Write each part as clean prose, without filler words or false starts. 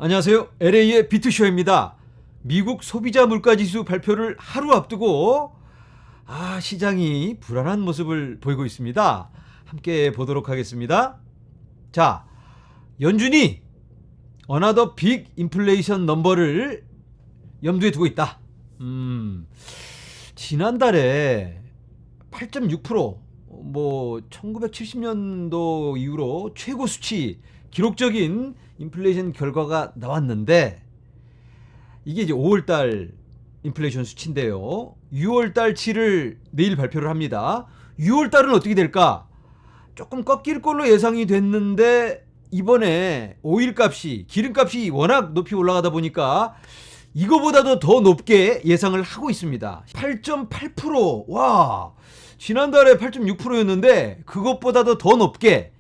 안녕하세요. LA의 비트쇼입니다. 미국 소비자 물가지수 발표를 하루 앞두고 시장이 불안한 모습을 보이고 있습니다. 함께 보도록 하겠습니다. 자, 연준이 어나더 빅 인플레이션 넘버를 염두에 두고 있다. 지난달에 8.6%, 1970년도 이후로 최고 수치, 기록적인 인플레이션 결과가 나왔는데, 이게 이제 5월달 인플레이션 수치인데요. 6월달치를 내일 발표를 합니다. 6월달은 어떻게 될까? 조금 꺾일 걸로 예상이 됐는데, 이번에 오일 값이, 기름값이 워낙 높이 올라가다 보니까 이거보다도 더 높게 예상을 하고 있습니다. 8.8%. 와, 지난달에 8.6%였는데 그것보다도 더 높게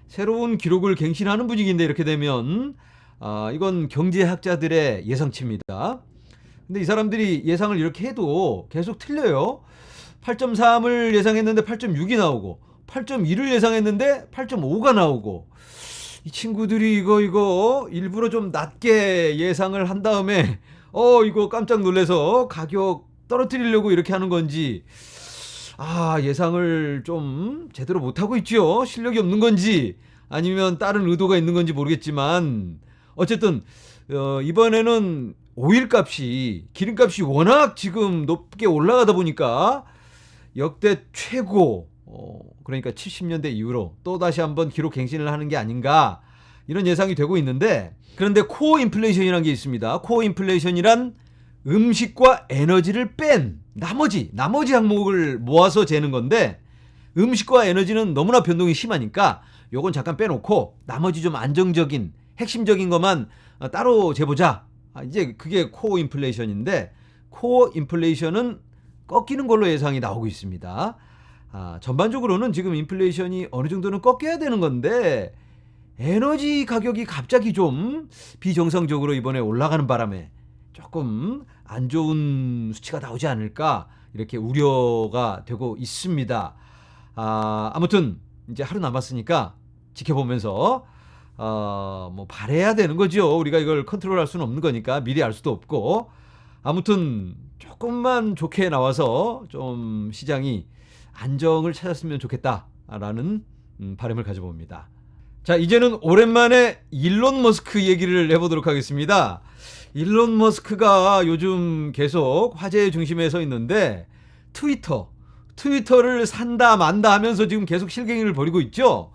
새로운 기록을 갱신하는 분위기인데, 이렇게 되면 이건 경제학자들의 예상치입니다. 근데 이 사람들이 예상을 이렇게 해도 계속 틀려요. 8.3을 예상했는데 8.6이 나오고, 8.1을 예상했는데 8.5가 나오고, 이 친구들이 이거 일부러 좀 낮게 예상을 한 다음에 이거 깜짝 놀라서 가격 떨어뜨리려고 이렇게 하는 건지, 예상을 좀 제대로 못하고 있죠. 실력이 없는 건지 아니면 다른 의도가 있는 건지 모르겠지만, 어쨌든 이번에는 오일값이, 기름값이 워낙 지금 높게 올라가다 보니까 역대 최고, 그러니까 70년대 이후로 또다시 한번 기록 갱신을 하는 게 아닌가, 이런 예상이 되고 있는데, 그런데 코어 인플레이션이라는 게 있습니다. 코어 인플레이션이란 음식과 에너지를 뺀 나머지 항목을 모아서 재는 건데, 음식과 에너지는 너무나 변동이 심하니까 요건 잠깐 빼놓고 나머지 좀 안정적인 핵심적인 것만 따로 재보자. 이제 그게 코어 인플레이션인데, 코어 인플레이션은 꺾이는 걸로 예상이 나오고 있습니다. 전반적으로는 지금 인플레이션이 어느 정도는 꺾여야 되는 건데, 에너지 가격이 갑자기 좀 비정상적으로 이번에 올라가는 바람에 조금 안 좋은 수치가 나오지 않을까, 이렇게 우려가 되고 있습니다. 아무튼 이제 하루 남았으니까 지켜보면서 바래야 되는 거죠. 우리가 이걸 컨트롤할 수는 없는 거니까, 미리 알 수도 없고. 아무튼 조금만 좋게 나와서 좀 시장이 안정을 찾았으면 좋겠다라는 바람을 가져봅니다. 자, 이제는 오랜만에 일론 머스크 얘기를 해보도록 하겠습니다. 일론 머스크가 요즘 계속 화제의 중심에 서 있는데, 트위터를 산다 만다 하면서 지금 계속 실갱이를 벌이고 있죠.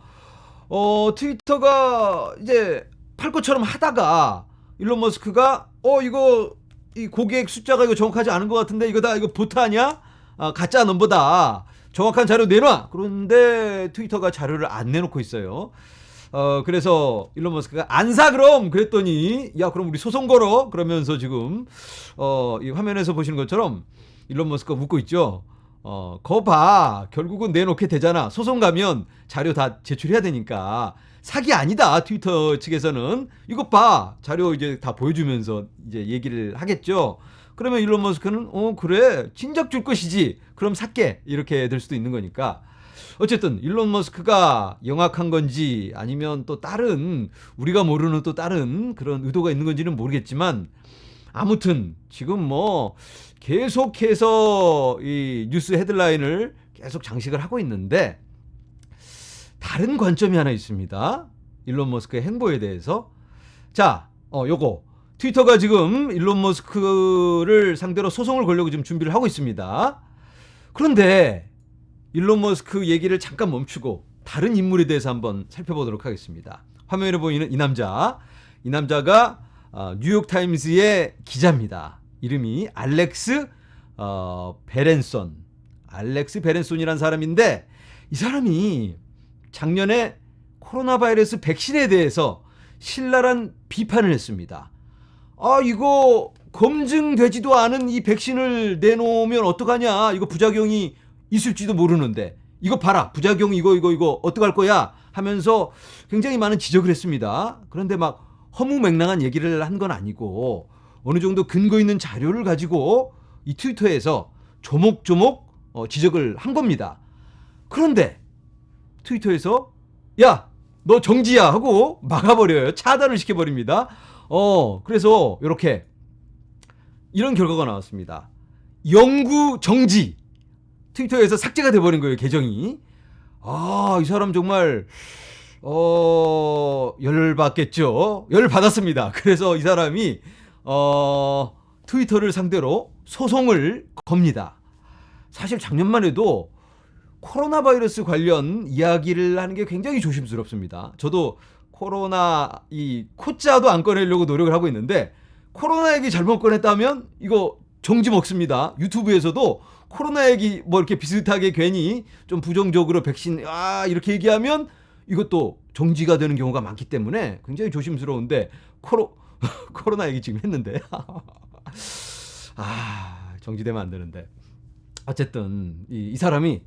트위터가 이제 팔 것처럼 하다가 일론 머스크가 이거 이 고객 숫자가 이거 정확하지 않은 것 같은데, 이거 보트 아니야? 가짜 넘버다. 정확한 자료 내놔. 그런데 트위터가 자료를 안 내놓고 있어요. 그래서 일론 머스크가 안 사 그럼, 그랬더니 야, 그럼 우리 소송 걸어, 그러면서 지금 이 화면에서 보시는 것처럼 일론 머스크가 웃고 있죠. 거 봐, 결국은 내놓게 되잖아. 소송 가면 자료 다 제출해야 되니까 사기 아니다, 트위터 측에서는. 이것 봐, 자료 이제 다 보여주면서 이제 얘기를 하겠죠. 그러면 일론 머스크는 그래, 진작 줄 것이지, 그럼 살게, 이렇게 될 수도 있는 거니까. 어쨌든 일론 머스크가 영악한 건지 아니면 또 다른, 우리가 모르는 또 다른 그런 의도가 있는 건지는 모르겠지만, 아무튼 지금 계속해서 이 뉴스 헤드라인을 계속 장식을 하고 있는데, 다른 관점이 하나 있습니다. 일론 머스크의 행보에 대해서. 자, 요거 트위터가 지금 일론 머스크를 상대로 소송을 걸려고 지금 준비를 하고 있습니다. 그런데 일론 머스크 얘기를 잠깐 멈추고 다른 인물에 대해서 한번 살펴보도록 하겠습니다. 화면에 보이는 이 남자가 뉴욕타임스의 기자입니다. 이름이 알렉스 베렌손이라는 사람인데, 이 사람이 작년에 코로나 바이러스 백신에 대해서 신랄한 비판을 했습니다. 이거 검증되지도 않은 이 백신을 내놓으면 어떡하냐, 이거 부작용이 있을지도 모르는데, 이거 봐라, 부작용 이거 어떡할 거야 하면서 굉장히 많은 지적을 했습니다. 그런데 막 허무맹랑한 얘기를 한 건 아니고, 어느 정도 근거 있는 자료를 가지고 이 트위터에서 조목조목 지적을 한 겁니다. 그런데 트위터에서 야, 너 정지야 하고 막아버려요. 차단을 시켜버립니다. 그래서 이렇게 이런 결과가 나왔습니다. 영구 정지. 트위터에서 삭제가 돼버린 거예요, 계정이. 이 사람 정말 열받겠죠. 열받았습니다. 그래서 이 사람이 트위터를 상대로 소송을 겁니다. 사실 작년만 해도 코로나 바이러스 관련 이야기를 하는 게 굉장히 조심스럽습니다. 저도 코로나 이 코자도 안 꺼내려고 노력을 하고 있는데 코로나 얘기 잘못 꺼냈다면 이거 정지 먹습니다. 유튜브에서도 코로나 얘기 뭐 이렇게 비슷하게 괜히 좀 부정적으로 백신 이렇게 얘기하면 이것도 정지가 되는 경우가 많기 때문에 굉장히 조심스러운데 코로나 얘기 지금 했는데 정지되면 안 되는데 어쨌든 이 사람이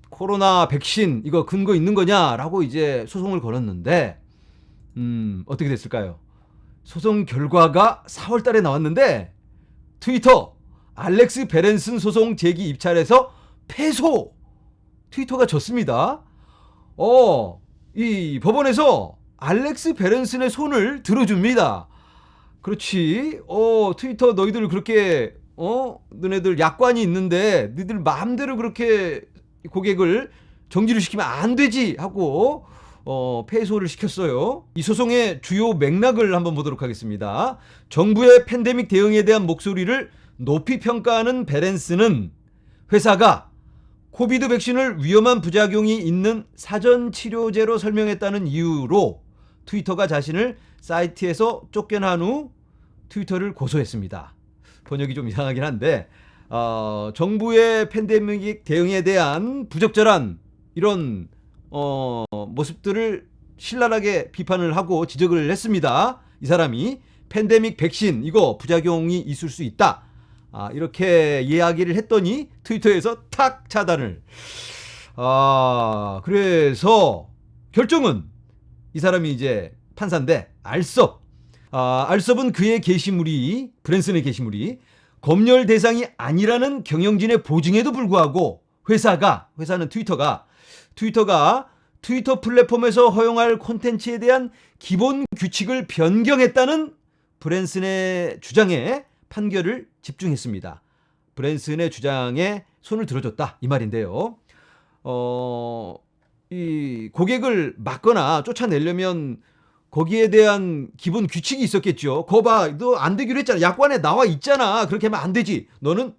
코로나 백신 이거 근거 있는 거냐라고 이제 소송을 걸었는데 어떻게 됐을까요? 소송 결과가 4월 달에 나왔는데 트위터 알렉스 베렌슨 소송 제기 입찰에서 패소. 트위터가 졌습니다. 이 법원에서 알렉스 베렌슨의 손을 들어줍니다. 그렇지. 트위터 너희들 그렇게 너네들 약관이 있는데 너희들 마음대로 그렇게 고객을 정지를 시키면 안 되지 하고 패소를 시켰어요. 이 소송의 주요 맥락을 한번 보도록 하겠습니다. 정부의 팬데믹 대응에 대한 목소리를 높이 평가하는 베렌슨은 회사가 코비드 백신을 위험한 부작용이 있는 사전 치료제로 설명했다는 이유로 트위터가 자신을 사이트에서 쫓겨난 후 트위터를 고소했습니다. 번역이 좀 이상하긴 한데 정부의 팬데믹 대응에 대한 부적절한 이런 모습들을 신랄하게 비판을 하고 지적을 했습니다. 이 사람이 팬데믹 백신 이거 부작용이 있을 수 있다. 이렇게 이야기를 했더니 트위터에서 탁 차단을. 그래서 결정은 이 사람이 이제 판사인데 알섭. 알섭은 그의 게시물이 브랜슨의 게시물이 검열 대상이 아니라는 경영진의 보증에도 불구하고 회사는 트위터가 트위터 플랫폼에서 허용할 콘텐츠에 대한 기본 규칙을 변경했다는 브랜슨의 주장에 판결을 집중했습니다. 브랜슨의 주장에 손을 들어줬다 이 말인데요. 이 고객을 막거나 쫓아내려면 거기에 대한 기본 규칙이 있었겠죠. 거 봐, 너 안 되기로 했잖아. 약관에 나와 있잖아. 그렇게 하면 안 되지. 너는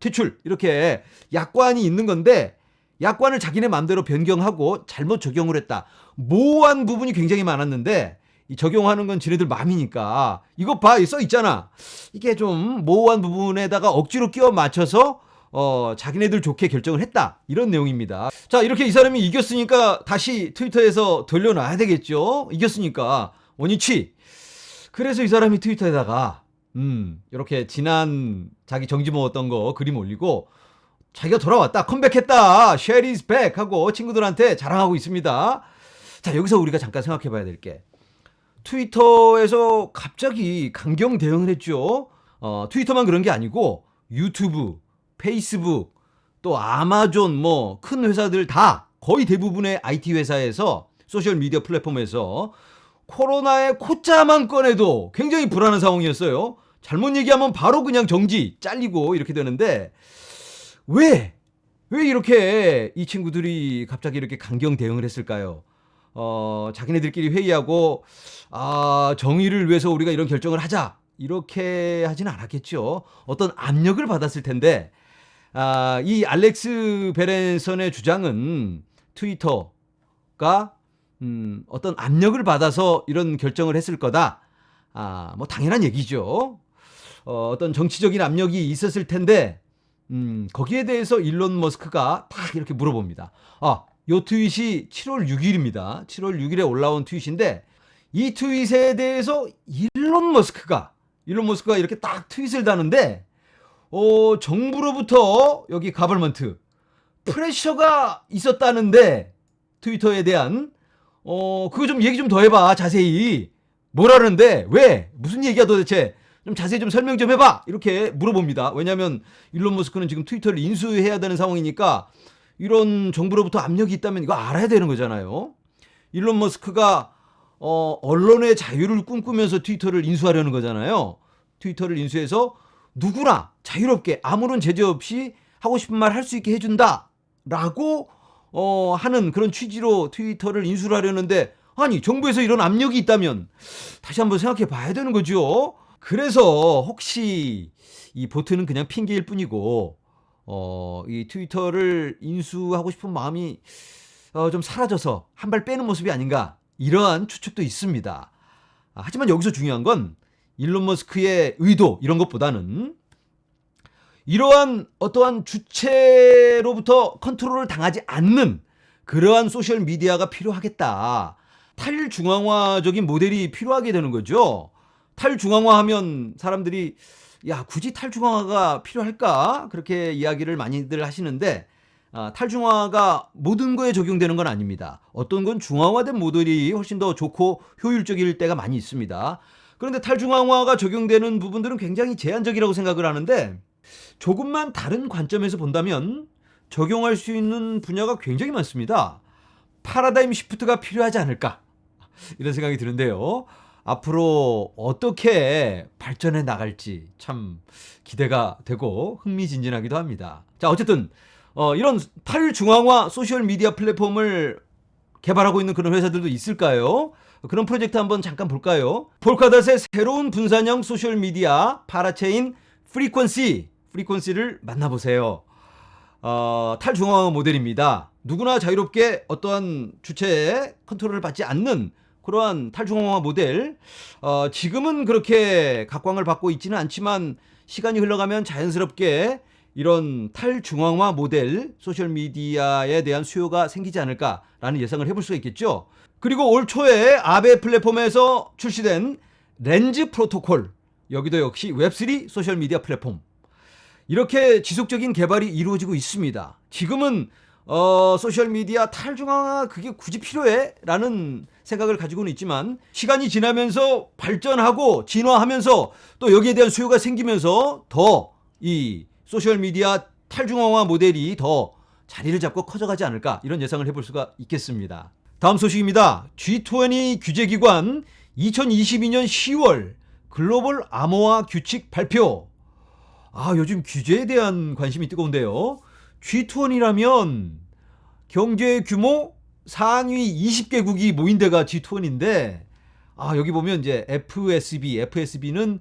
퇴출. 이렇게 약관이 있는 건데 약관을 자기네 마음대로 변경하고 잘못 적용을 했다. 모호한 부분이 굉장히 많았는데 이 적용하는 건 지네들 마음이니까 이거 봐, 써 있잖아. 이게 좀 모호한 부분에다가 억지로 끼워 맞춰서 자기네들 좋게 결정을 했다. 이런 내용입니다. 자, 이렇게 이 사람이 이겼으니까 다시 트위터에서 돌려놔야 되겠죠. 이겼으니까 원위치. 그래서 이 사람이 트위터에다가 이렇게 지난 자기 정지 먹었던 거 그림 올리고 자기가 돌아왔다, 컴백했다, Sherry is back 하고 친구들한테 자랑하고 있습니다. 자, 여기서 우리가 잠깐 생각해 봐야 될 게 트위터에서 갑자기 강경 대응을 했죠. 트위터만 그런 게 아니고 유튜브, 페이스북, 또 아마존 뭐 큰 회사들 다 거의 대부분의 IT 회사에서 소셜 미디어 플랫폼에서 코로나의 코자만 꺼내도 굉장히 불안한 상황이었어요. 잘못 얘기하면 바로 그냥 정지, 잘리고 이렇게 되는데 왜 이렇게 이 친구들이 갑자기 이렇게 강경 대응을 했을까요? 자기네들끼리 회의하고 정의를 위해서 우리가 이런 결정을 하자 이렇게 하진 않았겠죠. 어떤 압력을 받았을 텐데 이 알렉스 베렌슨의 주장은 트위터가 어떤 압력을 받아서 이런 결정을 했을 거다. 뭐 당연한 얘기죠. 어떤 정치적인 압력이 있었을 텐데 거기에 대해서 일론 머스크가 딱 이렇게 물어봅니다. 요 트윗이 7월 6일입니다. 7월 6일에 올라온 트윗인데 이 트윗에 대해서 일론 머스크가 이렇게 딱 트윗을 다는데 정부로부터 여기 가버먼트 프레셔가 있었다는데 트위터에 대한 그거 좀 얘기 좀 더 해봐. 자세히 뭐라는데 왜 무슨 얘기야 도대체 좀 자세히 좀 설명 좀 해봐 이렇게 물어봅니다. 왜냐하면 일론 머스크는 지금 트위터를 인수해야 되는 상황이니까 이런 정부로부터 압력이 있다면 이거 알아야 되는 거잖아요. 일론 머스크가 언론의 자유를 꿈꾸면서 트위터를 인수하려는 거잖아요. 트위터를 인수해서 누구나 자유롭게 아무런 제재 없이 하고 싶은 말 할 수 있게 해준다라고 하는 그런 취지로 트위터를 인수를 하려는데, 아니 정부에서 이런 압력이 있다면 다시 한번 생각해 봐야 되는 거죠. 그래서 혹시 이 보트는 그냥 핑계일 뿐이고 이 트위터를 인수하고 싶은 마음이 좀 사라져서 한 발 빼는 모습이 아닌가, 이러한 추측도 있습니다. 하지만 여기서 중요한 건 일론 머스크의 의도 이런 것보다는 이러한 어떠한 주체로부터 컨트롤을 당하지 않는 그러한 소셜 미디어가 필요하겠다. 탈중앙화적인 모델이 필요하게 되는 거죠. 탈중앙화하면 사람들이 야, 굳이 탈중앙화가 필요할까? 그렇게 이야기를 많이들 하시는데, 탈중앙화가 모든 거에 적용되는 건 아닙니다. 어떤 건 중앙화된 모델이 훨씬 더 좋고 효율적일 때가 많이 있습니다. 그런데 탈중앙화가 적용되는 부분들은 굉장히 제한적이라고 생각을 하는데, 조금만 다른 관점에서 본다면 적용할 수 있는 분야가 굉장히 많습니다. 파라다임 시프트가 필요하지 않을까, 이런 생각이 드는데요. 앞으로 어떻게 발전해 나갈지 참 기대가 되고 흥미진진하기도 합니다. 자, 어쨌든 이런 탈중앙화 소셜미디어 플랫폼을 개발하고 있는 그런 회사들도 있을까요? 그런 프로젝트 한번 잠깐 볼까요? 폴카닷의 새로운 분산형 소셜미디어 파라체인 프리퀀시를 만나보세요. 탈중앙화 모델입니다. 누구나 자유롭게 어떠한 주체의 컨트롤을 받지 않는 그러한 탈중앙화 모델, 지금은 그렇게 각광을 받고 있지는 않지만 시간이 흘러가면 자연스럽게 이런 탈중앙화 모델 소셜미디어에 대한 수요가 생기지 않을까라는 예상을 해볼 수가 있겠죠. 그리고 올 초에 아베 플랫폼에서 출시된 렌즈 프로토콜, 여기도 역시 웹3 소셜미디어 플랫폼, 이렇게 지속적인 개발이 이루어지고 있습니다. 지금은 소셜미디어 탈중앙화 그게 굳이 필요해? 라는 생각을 가지고는 있지만, 시간이 지나면서 발전하고 진화하면서 또 여기에 대한 수요가 생기면서 더 이 소셜미디어 탈중앙화 모델이 더 자리를 잡고 커져가지 않을까, 이런 예상을 해볼 수가 있겠습니다. 다음 소식입니다. G20 규제기관 2022년 10월 글로벌 암호화 규칙 발표. 요즘 규제에 대한 관심이 뜨거운데요. G20이라면 경제 규모 상위 20개국이 모인 데가 G20인데, 여기 보면 이제 FSB는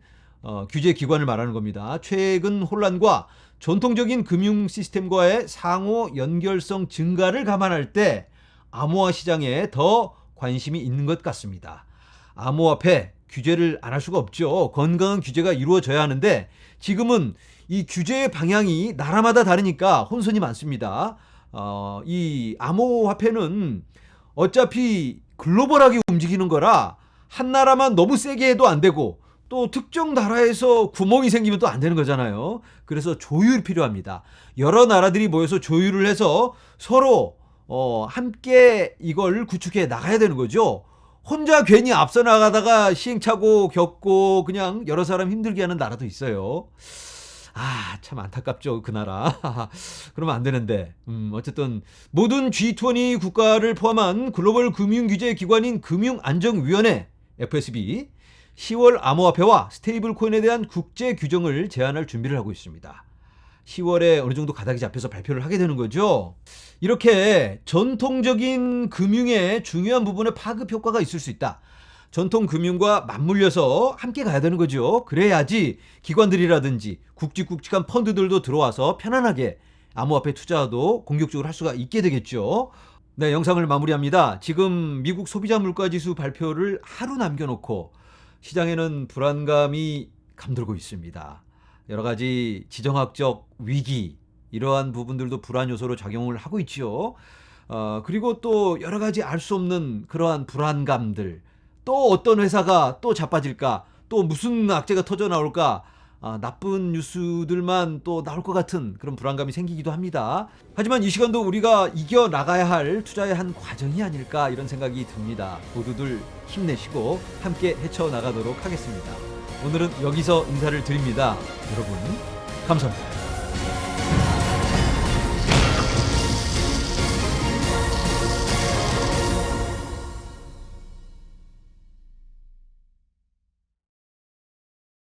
규제 기관을 말하는 겁니다. 최근 혼란과 전통적인 금융 시스템과의 상호 연결성 증가를 감안할 때 암호화 시장에 더 관심이 있는 것 같습니다. 암호화폐 규제를 안 할 수가 없죠. 건강한 규제가 이루어져야 하는데 지금은 이 규제의 방향이 나라마다 다르니까 혼선이 많습니다. 이 암호화폐는 어차피 글로벌하게 움직이는 거라 한 나라만 너무 세게 해도 안 되고, 또 특정 나라에서 구멍이 생기면 또 안 되는 거잖아요. 그래서 조율이 필요합니다. 여러 나라들이 모여서 조율을 해서 서로 함께 이걸 구축해 나가야 되는 거죠. 혼자 괜히 앞서 나가다가 시행착오 겪고 그냥 여러 사람 힘들게 하는 나라도 있어요. 참 안타깝죠, 그 나라. 그러면 안 되는데. 어쨌든 모든 G20 국가를 포함한 글로벌 금융규제 기관인 금융안정위원회 FSB 10월 암호화폐와 스테이블 코인에 대한 국제 규정을 제안할 준비를 하고 있습니다. 10월에 어느 정도 가닥이 잡혀서 발표를 하게 되는 거죠. 이렇게 전통적인 금융의 중요한 부분에 파급 효과가 있을 수 있다. 전통 금융과 맞물려서 함께 가야 되는 거죠. 그래야지 기관들이라든지 굵직굵직한 펀드들도 들어와서 편안하게 암호화폐 투자도 공격적으로 할 수가 있게 되겠죠. 네, 영상을 마무리합니다. 지금 미국 소비자 물가지수 발표를 하루 남겨놓고 시장에는 불안감이 감돌고 있습니다. 여러 가지 지정학적 위기, 이러한 부분들도 불안 요소로 작용을 하고 있죠. 그리고 또 여러 가지 알 수 없는 그러한 불안감들, 또 어떤 회사가 또 자빠질까, 또 무슨 악재가 터져 나올까, 나쁜 뉴스들만 또 나올 것 같은 그런 불안감이 생기기도 합니다. 하지만 이 시간도 우리가 이겨나가야 할 투자의 한 과정이 아닐까, 이런 생각이 듭니다. 모두들 힘내시고 함께 헤쳐나가도록 하겠습니다. 오늘은 여기서 인사를 드립니다. 여러분 감사합니다.